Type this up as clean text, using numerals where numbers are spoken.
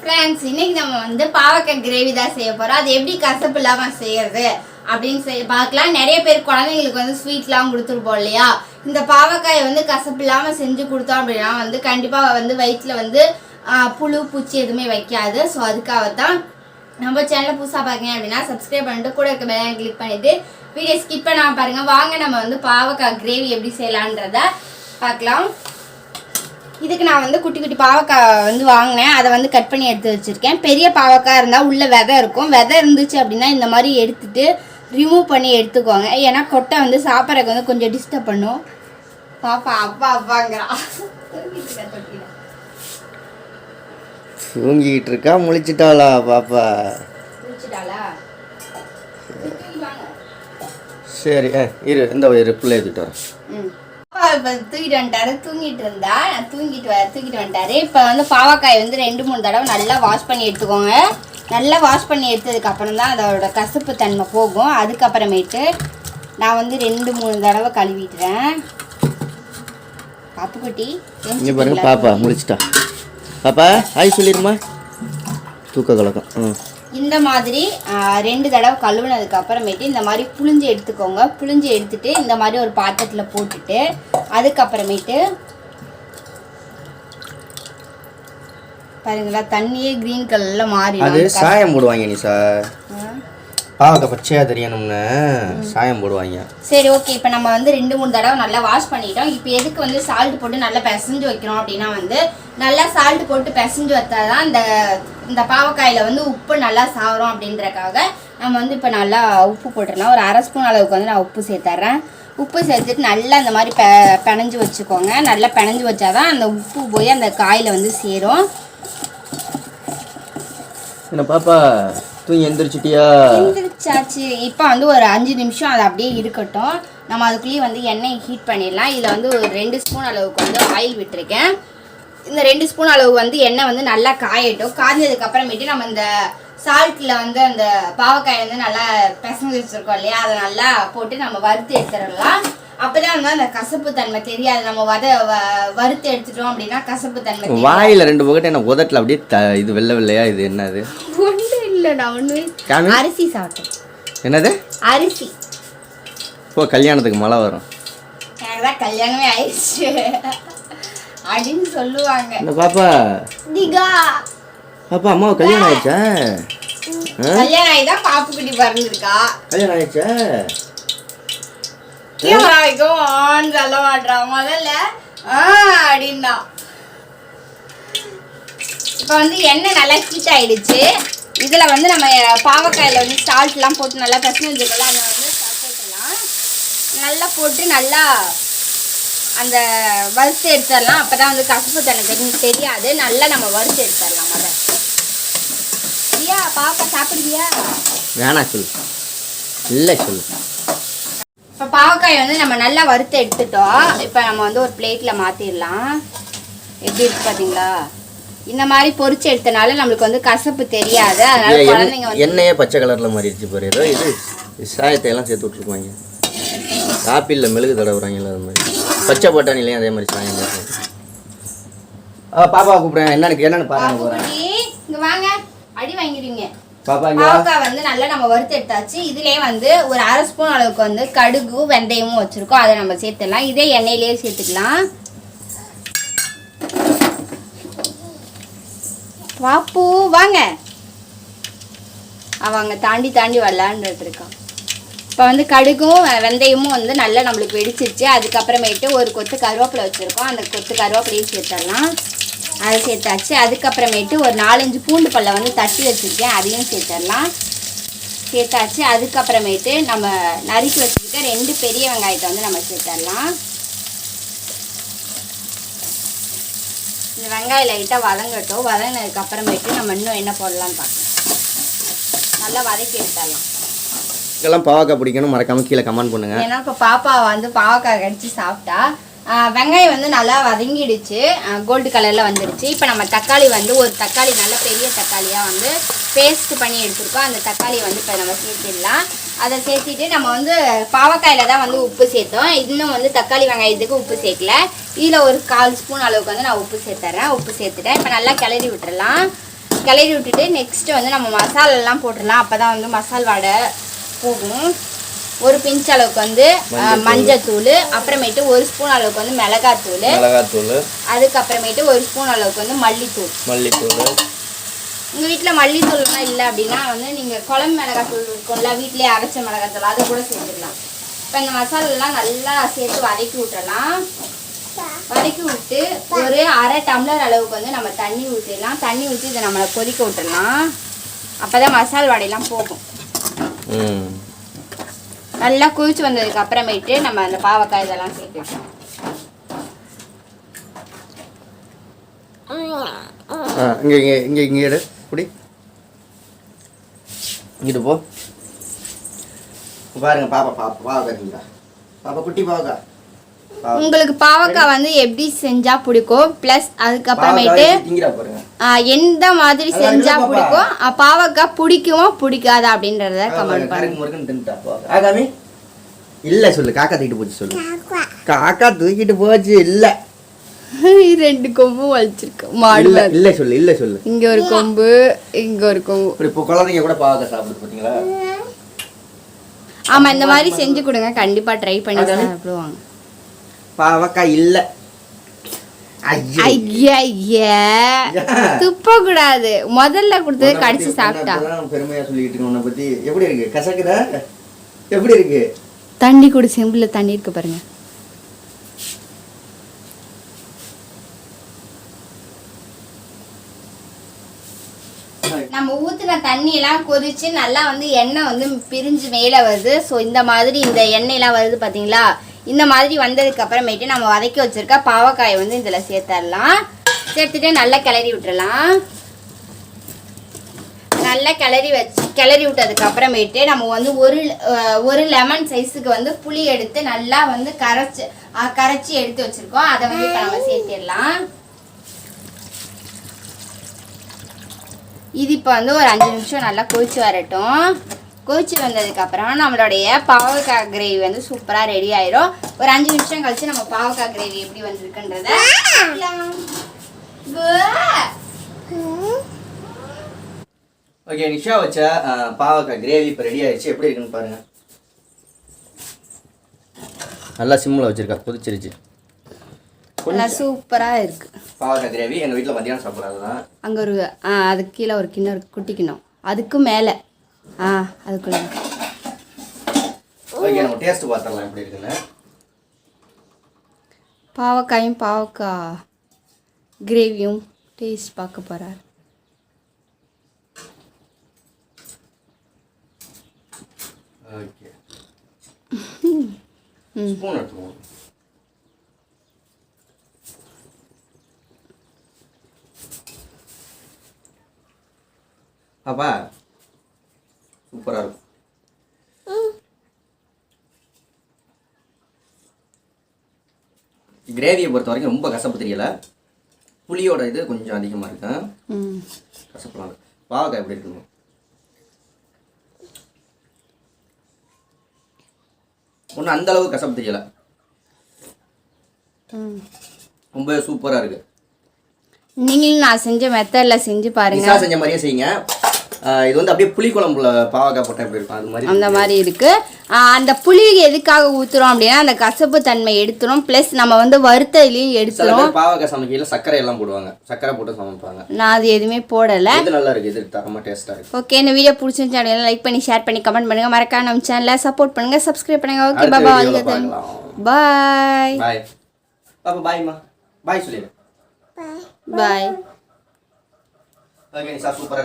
Friends இன்னைக்கு நம்ம வந்து பாவக்காய் கிரேவி தான் செய்ய போறோம். அது எப்படி கசப்பு இல்லாம செய்யறது அப்படினு பார்க்கலாம். நிறைய பேர் குழந்தைகளுக்கு வந்து ஸ்வீட்லாம் கொடுத்துருப்போம் இல்லையா. இந்த பாவக்காயை வந்து கசப்பு இல்லாம செஞ்சு கொடுத்தோம் அப்படினா வந்து கண்டிப்பா வந்து வயித்துல வந்து புழு பூச்சி எதுவுமே வைக்காது. ஸோ அதுக்காக தான் நம்ம சேனலை புதுசாக பார்க்கீங்க அப்படின்னா சப்ஸ்கிரைப் பண்ணிட்டு கூட இருக்க பெல் கிளிக் பண்ணிட்டு வீடியோ ஸ்கிப் பண்ணாமல் பாருங்க. வாங்க நம்ம வந்து பாவக்காய் கிரேவி எப்படி செய்யலான்றத பார்க்கலாம். இதுக்கு நான் வந்து குட்டி குட்டி பாவக்காய் வந்து வாங்கினேன். அதை வந்து கட் பண்ணி எடுத்து வச்சுருக்கேன். பெரிய பாவக்காய் இருந்தால் உள்ளே விதை இருக்கும். விதை இருந்துச்சு அப்படின்னா இந்த மாதிரி எடுத்துட்டு ரிமூவ் பண்ணி எடுத்துக்கோங்க. ஏன்னா கொட்டை வந்து சாப்பிட்றதுக்கு வந்து கொஞ்சம் டிஸ்டர்ப் பண்ணும். பாப்பா அப்பா அப்பாங்கிறா தூங்கிட்டு இருக்கா முழிச்சிட்டாளா பாப்பா? முழிச்சிட்டாளா? சரி இரு இந்த பிள்ளை எடுத்துட்டு வரேன். தூக்கிட்டு வந்துட்டாரு. தூங்கிட்டு இருந்தா தூக்கிட்டு வந்துட்டாரு. இப்போ வந்து பாவக்காய் வந்து 2-3 தடவை நல்லா வாஷ் பண்ணி எடுத்துக்கோங்க. நல்லா வாஷ் பண்ணி எடுத்ததுக்கு அப்புறம் தான் அதோட கசப்பு தன்மை போகும். அதுக்கப்புறமேட்டு நான் வந்து 2-3 தடவை கழுவிட்டுறேன். பாப்புக்குட்டி இங்கே பாருங்க பாப்பா முடிச்சிட்டா. பாப்பா ஹாய் சொல்லிடுமா. தூக்க கலக்கம். இந்த மாதிரி 2 தடவை கழுவுனதுக்கு அப்புறமேட்டு இந்த மாதிரி புழிஞ்சு எடுத்துக்கோங்க. புழிஞ்சு எடுத்துட்டு இந்த மாதிரி ஒரு பாத்திரத்தில் போட்டுட்டு அதுக்கப்புறமேட்டு பாருங்களா தண்ணியே கிரீன் கலர்ல மாறி அது சாயம் போடுவாங்க. நீ பாவக்காய் பச்சையா தெரியணும்னு சாயம் போடுவாங்க. சரி ஓகே. இப்போ நம்ம வந்து 2-3 தடவை நல்லா வாஷ் பண்ணிட்டோம். இப்போ எதுக்கு வந்து சால்ட் போட்டு நல்லா பிசைஞ்சு வைக்கிறோம் அப்படின்னா வந்து நல்லா சால்ட் போட்டு பிசைஞ்சு வச்சாதான் இந்த பாவக்காயில் வந்து உப்பு நல்லா சாவரும் அப்படின்றக்காக நம்ம வந்து இப்போ நல்லா உப்பு போட்டுடலாம். ஒரு 1/2 ஸ்பூன் அளவுக்கு வந்து நான் உப்பு சேர்த்துட்றேன். உப்பு சேர்த்துட்டு நல்லா இந்த மாதிரி பிணைஞ்சு வச்சுக்கோங்க. நல்லா பிணைஞ்சு வச்சாதான் அந்த உப்பு போய் அந்த காயில் வந்து சேரும். என்ன பாப்பா தூங்கி எந்திரிச்சிட்டியா? எந்திரிச்சாச்சு. இப்போ வந்து ஒரு 5 நிமிஷம் அது அப்படியே இருக்கட்டும். நம்ம அதுக்குள்ளேயே வந்து எண்ணெய் ஹீட் பண்ணிடலாம். இதில் வந்து ஒரு 2 ஸ்பூன் அளவுக்கு வந்து ஆயில் விட்டுருக்கேன். இந்த 2 ஸ்பூன் அளவு வந்து எண்ணெய் வந்து நல்லா காயட்டும். காய்ஞ்சதுக்கு அப்புறமேட்டு நம்ம இந்த சால்ட்டில் வந்து அந்த பாவக்காய் வந்து நல்லா பிசைஞ்சு வச்சுருக்கோம் இல்லையா, அதை நல்லா போட்டு நம்ம வறுத்து எடுத்துடலாம். அப்போதான் வந்து அந்த கசப்பு தன்மை தெரியாது. நம்ம வறுத்து எடுத்துட்டோம் அப்படின்னா கசப்பு தன்மை. வாயில் 2 பக்கெட் என்ன உதட்டில் அப்படியே இது வெள்ளை வெள்ளையா? இது என்னது? ஒன்றும் இல்லை, நான் ஒன்று அரிசி சாப்பிட்டேன். என்னது? அரிசி. இப்போ கல்யாணத்துக்கு மழை வரும். எனக்கு தான் கல்யாணமே ஆயிடுச்சு அப்படின்னு சொல்லுவாங்க. என்ன பாப்பா திகா பாப்பா அம்மாவுக்கு கல்யாணம் ஆயிடுச்சா? கல்யாணம் ஆயிதான் பாப்புக்குட்டி பிறந்திருக்கா. கல்யாணம் ஆயிடுச்சா? சொல்ல மாட்டா முதல்ல அப்படின்னா. இப்ப வந்து எண்ணெய் நல்லா ஹீட் ஆயிடுச்சு. இதுல வந்து நம்ம பாவக்காயில வந்து சால்ட் எல்லாம் போட்டு நல்லா பிசைஞ்சு வச்சுக்கலாம். அதை வந்து போட்டுக்கலாம். நல்லா போட்டு நல்லா அந்த வறுத்து எடுத்துடலாம். அப்பதான் வந்து கசப்பு தன்மை தெரியாது. நல்லா நம்ம வறுத்து எடுத்துடலாம். அதை சரியா? பாவக்காய் சாப்பிடுவியா? வேணா சொல்லு. இல்லை சொல்லு. இப்போ பாவக்காய் வந்து நம்ம நல்லா வறுத்து எடுத்துட்டோம். இப்போ நம்ம வந்து ஒரு பிளேட்டில் மாற்றிடலாம். எப்படி இருக்கு பார்த்தீங்களா? இந்த மாதிரி பொரிச்சு எடுத்தனால நம்மளுக்கு வந்து கசப்பு தெரியாது. அதனால குழந்தைங்க வந்து எண்ணெயே பச்சை கலரில் மாறிடுச்சு பாரு. ஏதோ இது சாயத்தை எல்லாம் சேர்த்து விட்ருப்பாங்க. காப்பியில் மெழுகு தடவுறாங்கல்ல அது மாதிரி. பச்சை பட்டாணிலையும் அதே மாதிரி சாயம் போடுறாங்க. பாப்பா கூப்பிடுறேன். என்னன்னு பாருங்க. இங்கே வாங்க, அடி வாங்கிடுவீங்க. பாவக்காய் வந்து நல்லா நம்ம வறுத்து எடுத்தாச்சு. இதுலயே வந்து ஒரு 1/2 ஸ்பூன் அளவுக்கு வந்து கடுகு வெந்தயமும் வச்சிருக்கோம். அதை நம்ம சேர்த்துடலாம். இதே எண்ணெயிலேயே சேர்த்துக்கலாம். பாப்பு வாங்க. அவங்க தாண்டி விளாண்டுட்டு இருக்கான். இப்போ வந்து கடுகும் வெந்தயமும் வந்து நல்லா நம்மளுக்கு வெடிச்சிருச்சு. அதுக்கப்புறமேட்டு ஒரு கொத்து கருவேப்பிலை வச்சுருக்கோம். அந்த கொத்து கருவேப்பிலையும் சேர்த்துடலாம். அதை சேர்த்தாச்சு. அதுக்கப்புறமேட்டு ஒரு 4-5 பூண்டு பல்லை வந்து தட்டி வச்சுருக்கேன். அதையும் சேர்த்துடலாம். சேர்த்தாச்சு. அதுக்கப்புறமேட்டு நம்ம நறுக்கி வச்சுருக்க 2 பெரிய வெங்காயத்தை வந்து நம்ம சேர்த்துடலாம். இந்த வெங்காயம் லைட்டாக வதங்கட்டும். வதங்கினதுக்கு அப்புறமேட்டு நம்ம இன்னும் என்ன போடலான்னு பார்க்கலாம். நல்லா வதக்கி எடுத்துடலாம். இதெல்லாம் பாவக்காய் பிடிக்கணும், மறக்காமல் கீழே கமெண்ட் பண்ணுங்க. ஏன்னா இப்போ பாப்பா வந்து பாவக்காய் கடிச்சு சாப்பிட்டா. வெங்காயம் வந்து நல்லா வதங்கிடுச்சு. கோல்டு கலரில் வந்துடுச்சு. இப்போ நம்ம தக்காளி வந்து ஒரு தக்காளி நல்ல பெரிய தக்காளியாக வந்து பேஸ்ட் பண்ணி எடுத்துருக்கோம். அந்த தக்காளியை வந்து இப்போ நம்ம சேர்த்துடலாம். அதை சேர்த்துட்டு நம்ம வந்து பாவக்காயில் தான் வந்து உப்பு சேர்த்தோம். இன்னும் வந்து தக்காளி வெங்காயத்துக்கு உப்பு சேர்க்கல. இதில் ஒரு 1/4 ஸ்பூன் அளவுக்கு வந்து நான் உப்பு சேர்த்துறேன். உப்பு சேர்த்துட்டேன். இப்போ நல்லா கிளறி விட்டுறலாம். கிளறி விட்டுட்டு நெக்ஸ்ட்டு வந்து நம்ம மசாலாலாம் போட்டுடலாம். அப்போ தான் வந்து மசால் வாடை போகும். ஒரு பிஞ்ச் அளவுக்கு வந்து மஞ்சத்தூள், அப்புறமேட்டு ஒரு ஸ்பூன் அளவுக்கு வந்து மிளகாத்தூள், அதுக்கப்புறமேட்டு ஒரு ஸ்பூன் அளவுக்கு வந்து மல்லித்தூள். உங்கள் வீட்டில் மல்லித்தூள்லாம் இல்லை அப்படின்னா வந்து நீங்கள் குழம்பு மிளகாத்தூள் இருக்கும்ல, வீட்டிலே அரைச்ச மிளகாத்தூள் அதை கூட சேர்த்துக்கலாம். இப்போ இந்த மசாலாலாம் நல்லா சேர்த்து வதக்கி விட்டுடலாம். வதக்கி விட்டு ஒரு அரை டம்ளர் அளவுக்கு வந்து நம்ம தண்ணி ஊற்றிடலாம். தண்ணி ஊற்றி இதை நம்மளை கொதிக்க விட்டுடலாம். அப்போ தான் மசால் வாடையெல்லாம் போகும். நல்லா கொதிச்சு வந்ததுக்கு அப்புறமேட்டு நம்ம அந்த பாவக்காய் இதெல்லாம் சேர்த்துக்கலாம். இங்கே குடி இங்கிட்டு போ பாருங்க. பாப்பா குட்டி பாவக்காய். உங்களுக்கு பாவக்காய் வந்து எப்படி செஞ்சா பிடிக்கும், பிளஸ் அதுக்கப்புறமேட்டு எந்த மாதிரி செஞ்சா பிடிக்கும், பாவக்காய் பிடிக்குமோ பிடிக்காதா அப்படின்றத கமெண்ட் பண்ணுங்க. இல்ல சொல்லு, காக்கா தூக்கிட்டு போச்சு சொல்லு. காக்கா தூக்கிட்டு போச்சு. இல்ல 2 கொம்பு வச்சிருக்கு மாடு. இல்ல சொல்லு, இல்ல சொல்லு. இங்க ஒரு கொம்பு, இங்க ஒரு கொம்பு. இப்போ குழந்தைங்க கூட பாவக்காய் சாப்பிடுது பாத்தீங்களா? ஆமா, இந்த மாதிரி செஞ்சு கொடுங்க, கண்டிப்பா ட்ரை பண்ணி சாப்பிடுவாங்க. பாவக்காய் இல்ல. ஐயா துப்ப கூடாது. முதல்ல கொடுத்தது கடிச்சு சாப்பிட்டா. பெருமையா சொல்லிட்டு உன்னை பத்தி. எப்படி இருக்கு? கசக்குதா? எப்படி இருக்கு? தண்ணி குடி, செம்புல தண்ணி இருக்கு பாருங்க. நம்ம ஊற்றின தண்ணியெல்லாம் கொதிச்சு நல்லா வந்து எண்ணெய் வந்து பிரிஞ்சு மேலே வருது. ஸோ இந்த மாதிரி இந்த எண்ணெயெல்லாம் வருது பார்த்தீங்களா? இந்த மாதிரி வந்ததுக்கு அப்புறமேட்டு நம்ம வதக்கி வச்சிருக்க பாவக்காயை வந்து இதில் சேர்த்துடலாம். சேர்த்துட்டு நல்லா கிளறி விட்டுறலாம். நல்லா கிளறி விட்டதுக்கு அப்புறமேட்டு நம்ம வந்து ஒரு லெமன் சைஸுக்கு வந்து புளி எடுத்து நல்லா வந்து கரைச்சி எடுத்து வச்சிருக்கோம். அதை வந்து இப்போ நம்ம சேர்த்திடலாம். இது இப்போ வந்து ஒரு 5 நிமிஷம் நல்லா கொதிச்சு வரட்டும். கொதிச்சு வந்ததுக்கப்புறம் நம்மளுடைய பாவக்காய் கிரேவி வந்து சூப்பராக ரெடி ஆயிரும். ஒரு 5 நிமிஷம் கழிச்சு நம்ம பாவக்காய் கிரேவி எப்படி வந்திருக்குன்றத ஓகே, நிஷா வச்ச பாவக்காய் கிரேவி இப்போ ரெடி ஆயிடுச்சு. எப்படி இருக்குன்னு பாருங்க. நல்லா சிம்மில் வச்சிருக்கா, கொதிச்சிருச்சு. சூப்பராக இருக்கு பாவக்காய் கிரேவி. எங்கள் வீட்டில் மத்தியானம் சாப்பிடாது தான். அங்கே ஒரு அதுக்கு கீழே ஒரு கிண்ணம் குட்டி கிண்ணம், அதுக்கு மேலே அதுக்குள்ள. ஓகே, நம்ம டேஸ்ட் பார்த்துடலாம் எப்படி இருக்குன்னு. பாவக்காயும் பாவக்காய் கிரேவியும் டேஸ்ட் பார்க்க போகிறார். ஓகே, ஸ்பூன் எடுத்துக்கோங்க. அப்பா சூப்பராக இருக்கும். கிரேவியை பொறுத்த வரைக்கும் ரொம்ப கசப்பு தெரியல. புளியோட இது கொஞ்சம் அதிகமாக இருக்கு. கசப்புலாம் இருக்கு. பாவக்காய் எப்படி இருக்குங்க? ஒன்றும் அந்த அளவுக்கு கசப்பு தெரியல. ரொம்ப சூப்பராக இருக்கு. நீங்களும் நான் செஞ்ச மெத்தடில் செஞ்சு பாருங்க. செஞ்ச மாதிரியே செய்யுங்க. இது வந்து அப்படியே புளி குழம்புல பாவக்காய் போட்டால் எப்படி இருக்கும் அது மாதிரி அந்த மாதிரி இருக்கு. அந்த புளி எதுக்காக ஊற்றுறோம் அப்படின்னா அந்த கசப்பு தன்மை எடுத்துரும். ப்ளஸ் நம்ம வந்து வறுத்தலையும் எடுத்துரும். பாவக்காய் சமைக்கையில் சர்க்கரை எல்லாம் போடுவாங்க, சர்க்கரை போட்டு சமைப்பாங்க. நான் அது எதுவுமே போடலை. இது நல்லா இருக்கு, இது தரமாக டேஸ்ட்டாக இருக்கு. ஓகே, இந்த வீடியோ பிடிச்சிருந்துச்சு லைக் பண்ணி ஷேர் பண்ணி கமெண்ட் பண்ணுங்க. மறக்காம நம்ம சேனலை சப்போர்ட் பண்ணுங்க, சப்ஸ்கிரைப் பண்ணுங்க. ஓகே, பாய் பாய். பாய் பாப்பா, பாய்மா. பாய் சொல்லிடு. பாய். ஓகே, சூப்பராக